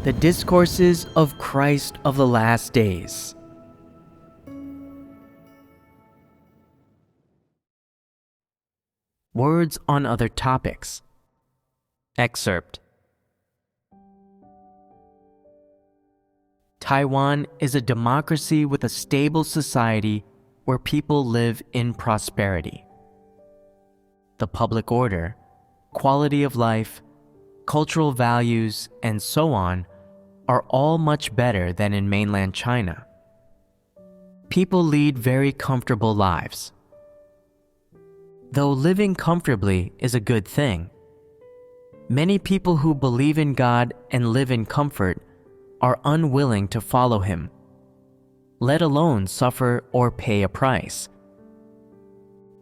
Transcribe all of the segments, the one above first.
The Discourses of Christ of the Last Days. Words on Other Topics. Excerpt. Taiwan is a democracy with a stable society where people live in prosperity. The public order, quality of life, cultural values, and so on are all much better than in mainland China. People lead very comfortable lives. Though living comfortably is a good thing, many people who believe in God and live in comfort are unwilling to follow Him, let alone suffer or pay a price.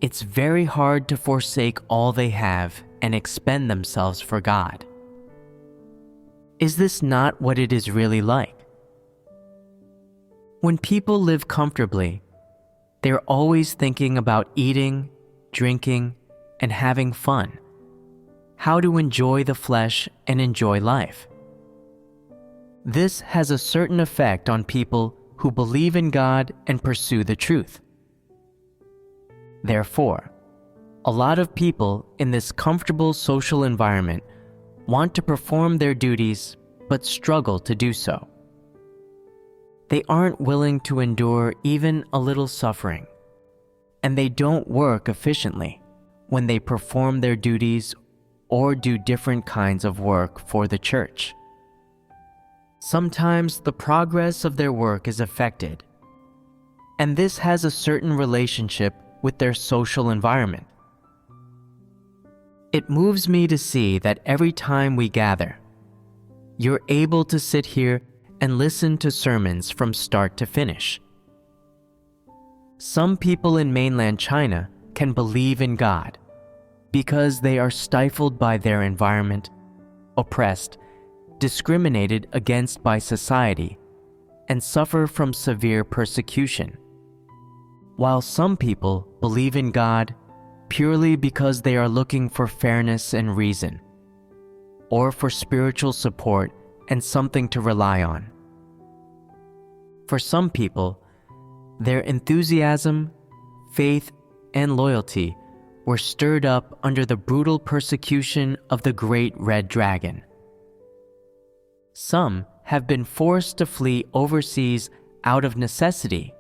It's very hard to forsake all they have and expend themselves for God. Is this not what it is really like? When people live comfortably, they're always thinking about eating, drinking, and having fun, how to enjoy the flesh and enjoy life. This has a certain effect on people who believe in God and pursue the truth. Therefore, a lot of people in this comfortable social environment want to perform their duties but struggle to do so. They aren't willing to endure even a little suffering, and they don't work efficiently when they perform their duties or do different kinds of work for the church. Sometimes the progress of their work is affected, and this has a certain relationship with their social environment. It moves me to see that every time we gather, you're able to sit here and listen to sermons from start to finish. Some people in mainland China can believe in God because they are stifled by their environment, oppressed, discriminated against by society, and suffer from severe persecution. While some people believe in God purely because they are looking for fairness and reason, or for spiritual support and something to rely on. For some people, their enthusiasm, faith, and loyalty were stirred up under the brutal persecution of the Great Red Dragon. Some have been forced to flee overseas out of necessity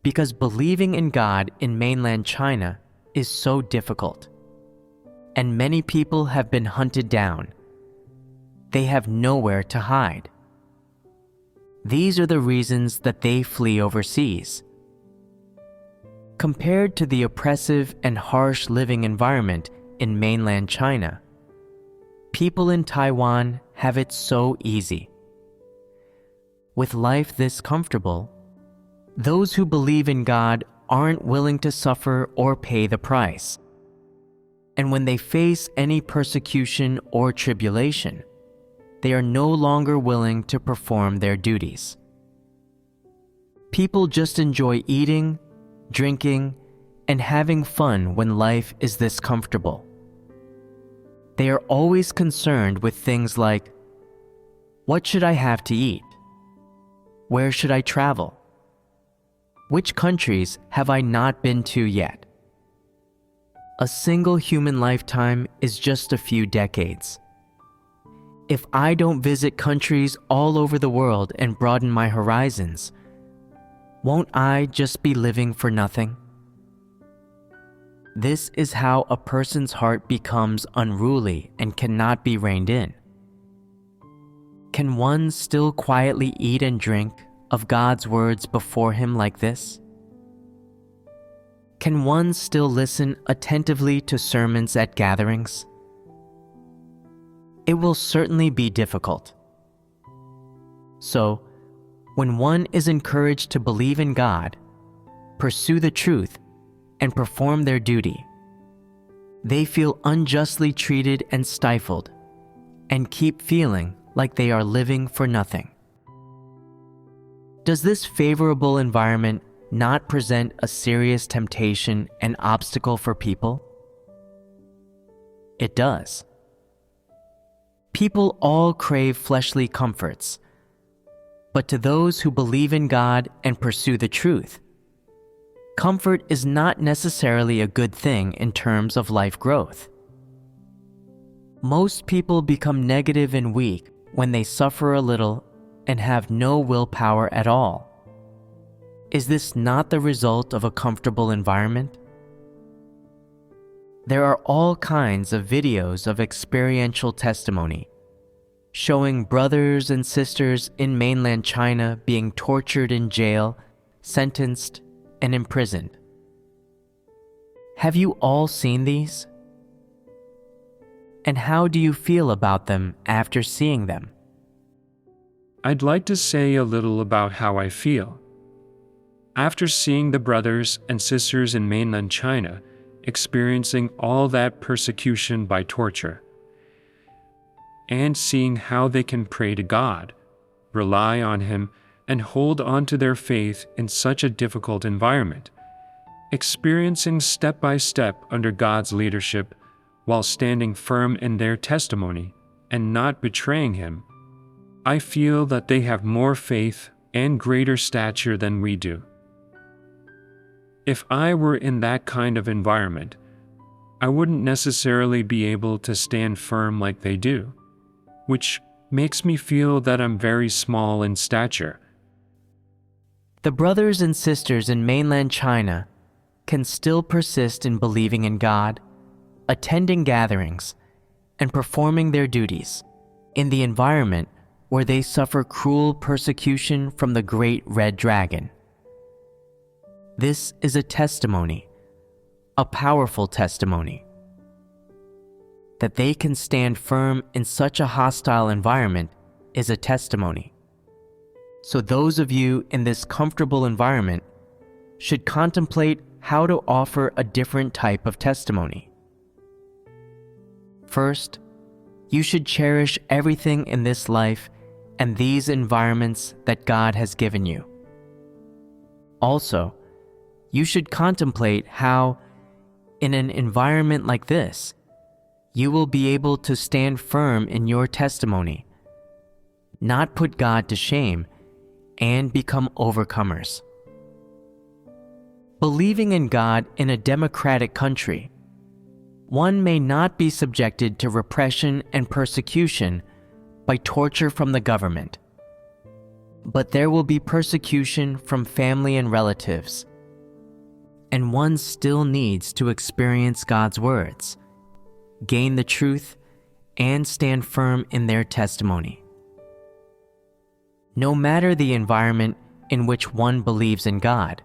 because believing in God in mainland China is so difficult, and many people have been hunted down. They have nowhere to hide. These are the reasons that they flee overseas. Compared to the oppressive and harsh living environment in mainland China, people in Taiwan have it so easy. With life this comfortable, those who believe in God aren't willing to suffer or pay the price. And when they face any persecution or tribulation, they are no longer willing to perform their duties. People just enjoy eating, drinking, and having fun when life is this comfortable. They are always concerned with things like, what should I have to eat? Where should I travel? Which countries have I not been to yet? A single human lifetime is just a few decades. If I don't visit countries all over the world and broaden my horizons, won't I just be living for nothing? This is how a person's heart becomes unruly and cannot be reined in. Can one still quietly eat and drink of God's words before him like this? Can one still listen attentively to sermons at gatherings? It will certainly be difficult. So, when one is encouraged to believe in God, pursue the truth, and perform their duty, they feel unjustly treated and stifled, and keep feeling like they are living for nothing. Does this favorable environment not present a serious temptation and obstacle for people? It does. People all crave fleshly comforts, but to those who believe in God and pursue the truth, comfort is not necessarily a good thing in terms of life growth. Most people become negative and weak when they suffer a little and have no willpower at all. Is this not the result of a comfortable environment? There are all kinds of videos of experiential testimony showing brothers and sisters in mainland China being tortured in jail, sentenced, and imprisoned. Have you all seen these? And how do you feel about them after seeing them? I'd like to say a little about how I feel. After seeing the brothers and sisters in mainland China experiencing all that persecution by torture, and seeing how they can pray to God, rely on Him, and hold on to their faith in such a difficult environment, experiencing step by step under God's leadership while standing firm in their testimony and not betraying Him, I feel that they have more faith and greater stature than we do. If I were in that kind of environment, I wouldn't necessarily be able to stand firm like they do, which makes me feel that I'm very small in stature. The brothers and sisters in mainland China can still persist in believing in God, attending gatherings, and performing their duties in the environment where they suffer cruel persecution from the great red dragon. This is a testimony, a powerful testimony. That they can stand firm in such a hostile environment is a testimony. So those of you in this comfortable environment should contemplate how to offer a different type of testimony. First, you should cherish everything in this life and these environments that God has given you. Also, you should contemplate how, in an environment like this, you will be able to stand firm in your testimony, not put God to shame, and become overcomers. Believing in God in a democratic country, one may not be subjected to repression and persecution by torture from the government, but there will be persecution from family and relatives, and one still needs to experience God's words, gain the truth, and stand firm in their testimony. No matter the environment in which one believes in God,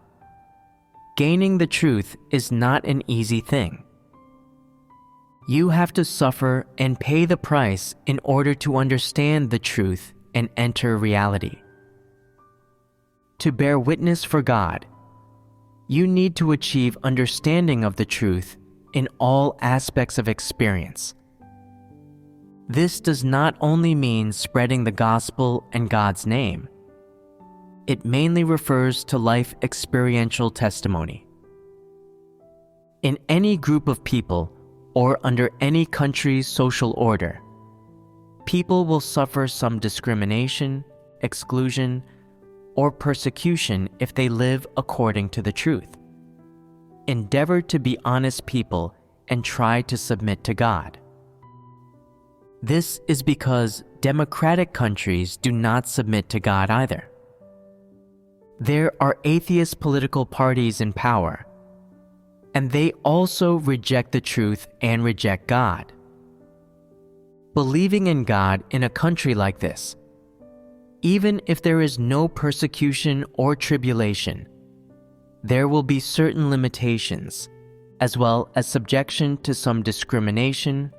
gaining the truth is not an easy thing. You have to suffer and pay the price in order to understand the truth and enter reality. To bear witness for God, you need to achieve understanding of the truth in all aspects of experience. This does not only mean spreading the gospel and God's name. It mainly refers to life experiential testimony. In any group of people or under any country's social order, people will suffer some discrimination, exclusion, or persecution if they live according to the truth. Endeavor to be honest people and try to submit to God. This is because democratic countries do not submit to God either. There are atheist political parties in power, and they also reject the truth and reject God. Believing in God in a country like this, even if there is no persecution or tribulation, there will be certain limitations, as well as subjection to some discrimination,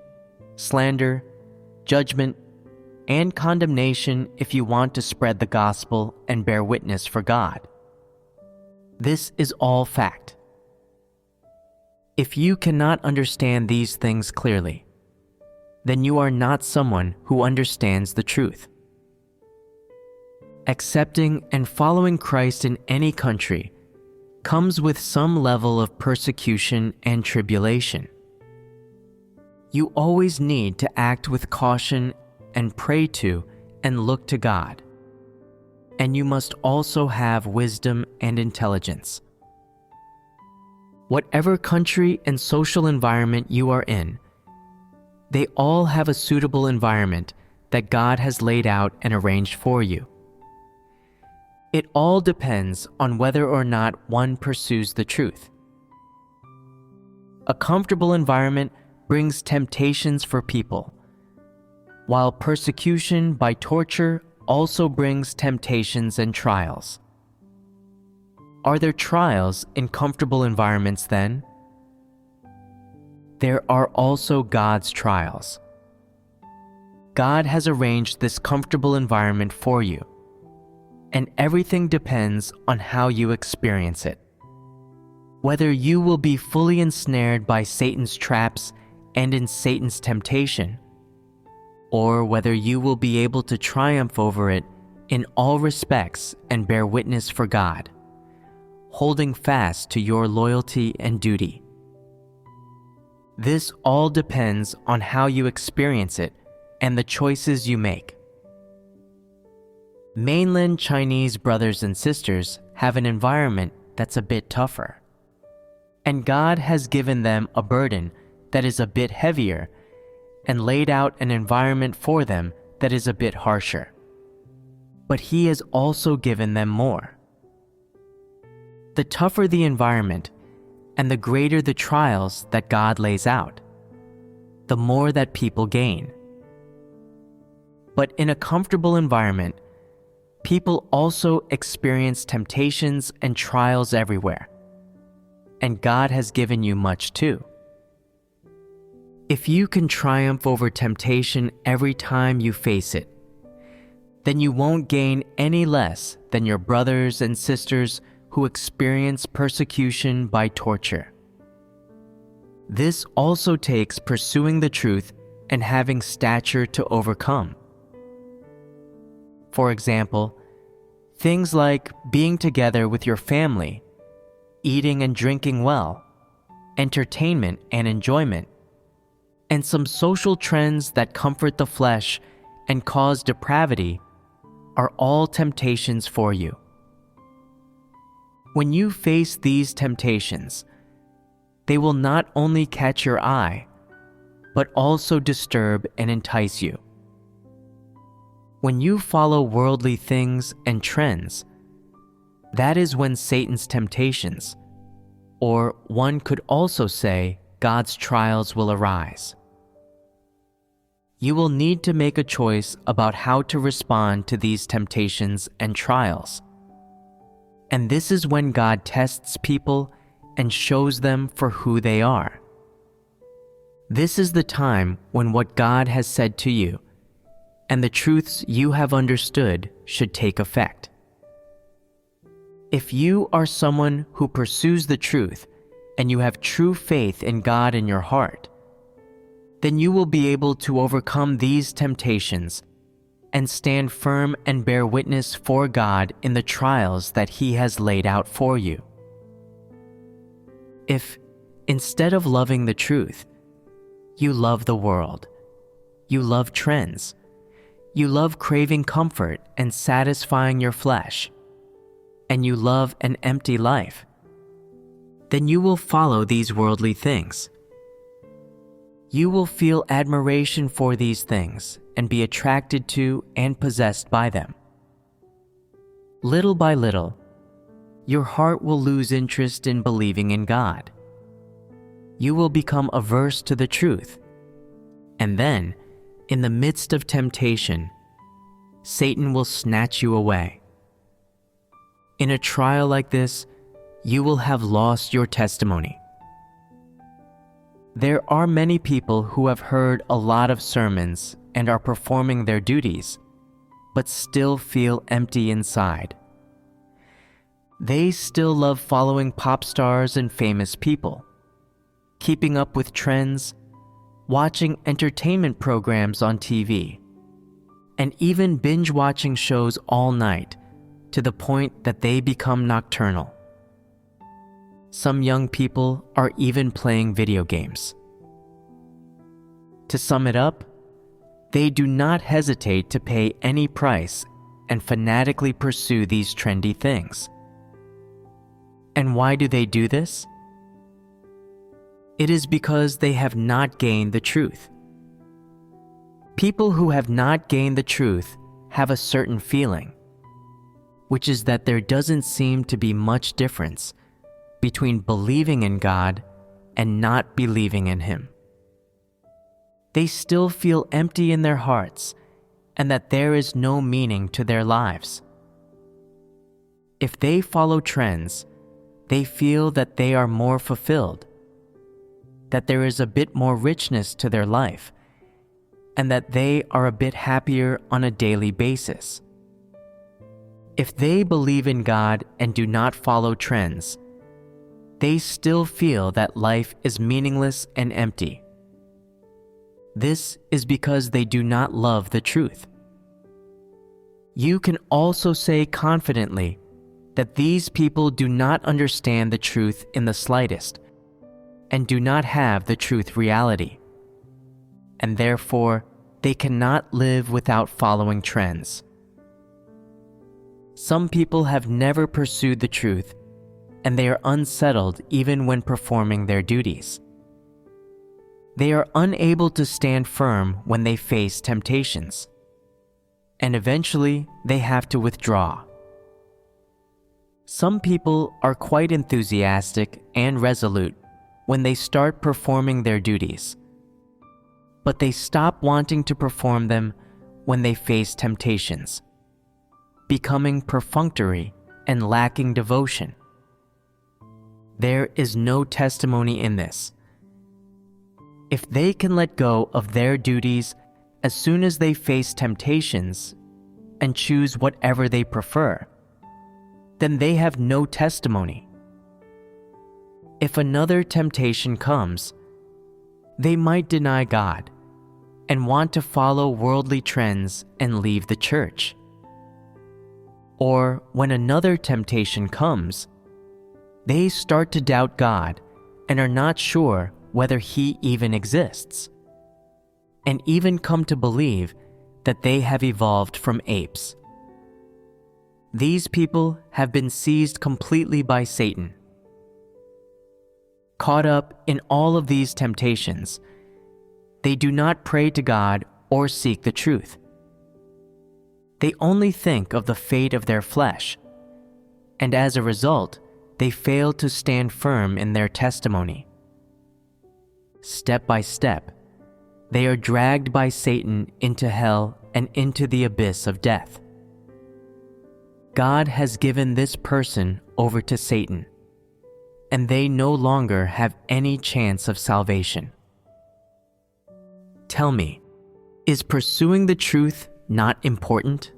slander, judgment, and condemnation if you want to spread the gospel and bear witness for God. This is all fact. If you cannot understand these things clearly, then you are not someone who understands the truth. Accepting and following Christ in any country comes with some level of persecution and tribulation. You always need to act with caution and pray to and look to God. And you must also have wisdom and intelligence. Whatever country and social environment you are in, they all have a suitable environment that God has laid out and arranged for you. It all depends on whether or not one pursues the truth. A comfortable environment brings temptations for people, while persecution by torture also brings temptations and trials. Are there trials in comfortable environments then? There are also God's trials. God has arranged this comfortable environment for you, and everything depends on how you experience it. Whether you will be fully ensnared by Satan's traps and in Satan's temptation, or whether you will be able to triumph over it in all respects and bear witness for God, holding fast to your loyalty and duty. This all depends on how you experience it and the choices you make. Mainland Chinese brothers and sisters have an environment that's a bit tougher, and God has given them a burden that is a bit heavier and laid out an environment for them that is a bit harsher. But He has also given them more. The tougher the environment and the greater the trials that God lays out, the more that people gain. But in a comfortable environment, people also experience temptations and trials everywhere, and God has given you much too. If you can triumph over temptation every time you face it, then you won't gain any less than your brothers and sisters who experience persecution by torture. This also takes pursuing the truth and having stature to overcome. For example, things like being together with your family, eating and drinking well, entertainment and enjoyment, and some social trends that comfort the flesh and cause depravity are all temptations for you. When you face these temptations, they will not only catch your eye, but also disturb and entice you. When you follow worldly things and trends, that is when Satan's temptations, or one could also say God's trials, will arise. You will need to make a choice about how to respond to these temptations and trials. And this is when God tests people and shows them for who they are. This is the time when what God has said to you and the truths you have understood should take effect. If you are someone who pursues the truth and you have true faith in God in your heart, then you will be able to overcome these temptations and stand firm and bear witness for God in the trials that He has laid out for you. If, instead of loving the truth, you love the world, you love trends, you love craving comfort and satisfying your flesh, and you love an empty life, then you will follow these worldly things. You will feel admiration for these things and be attracted to and possessed by them. Little by little, your heart will lose interest in believing in God. You will become averse to the truth, and then, in the midst of temptation, Satan will snatch you away. In a trial like this, you will have lost your testimony. There are many people who have heard a lot of sermons and are performing their duties, but still feel empty inside. They still love following pop stars and famous people, keeping up with trends, watching entertainment programs on TV, and even binge-watching shows all night to the point that they become nocturnal. Some young people are even playing video games. To sum it up, they do not hesitate to pay any price and fanatically pursue these trendy things. And why do they do this? It is because they have not gained the truth. People who have not gained the truth have a certain feeling, which is that there doesn't seem to be much difference between believing in God and not believing in Him. They still feel empty in their hearts and that there is no meaning to their lives. If they follow trends, they feel that they are more fulfilled, that there is a bit more richness to their life, and that they are a bit happier on a daily basis. If they believe in God and do not follow trends, they still feel that life is meaningless and empty. This is because they do not love the truth. You can also say confidently that these people do not understand the truth in the slightest and do not have the truth reality, and therefore they cannot live without following trends. Some people have never pursued the truth, and they are unsettled even when performing their duties. They are unable to stand firm when they face temptations, and eventually they have to withdraw. Some people are quite enthusiastic and resolute when they start performing their duties, but they stop wanting to perform them when they face temptations, becoming perfunctory and lacking devotion. There is no testimony in this. If they can let go of their duties as soon as they face temptations and choose whatever they prefer, then they have no testimony. If another temptation comes, they might deny God and want to follow worldly trends and leave the church. Or when another temptation comes, they start to doubt God and are not sure whether He even exists, and even come to believe that they have evolved from apes. These people have been seized completely by Satan. Caught up in all of these temptations, they do not pray to God or seek the truth. They only think of the fate of their flesh, and as a result, they fail to stand firm in their testimony. Step by step, they are dragged by Satan into hell and into the abyss of death. God has given this person over to Satan, and they no longer have any chance of salvation. Tell me, is pursuing the truth not important?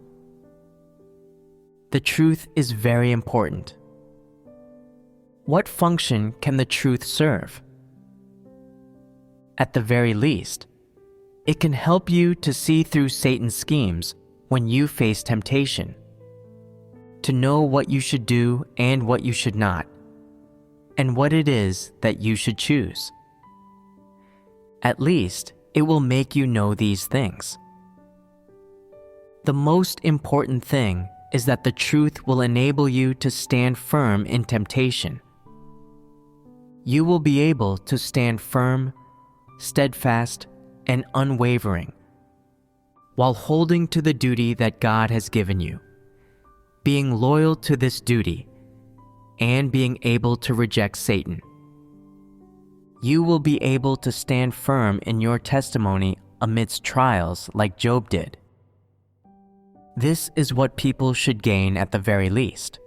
The truth is very important. What function can the truth serve? At the very least, it can help you to see through Satan's schemes when you face temptation, to know what you should do and what you should not, and what it is that you should choose. At least, it will make you know these things. The most important thing is that the truth will enable you to stand firm in temptation. You will be able to stand firm, steadfast, and unwavering, while holding to the duty that God has given you, being loyal to this duty, and being able to reject Satan. You will be able to stand firm in your testimony amidst trials like Job did. This is what people should gain at the very least.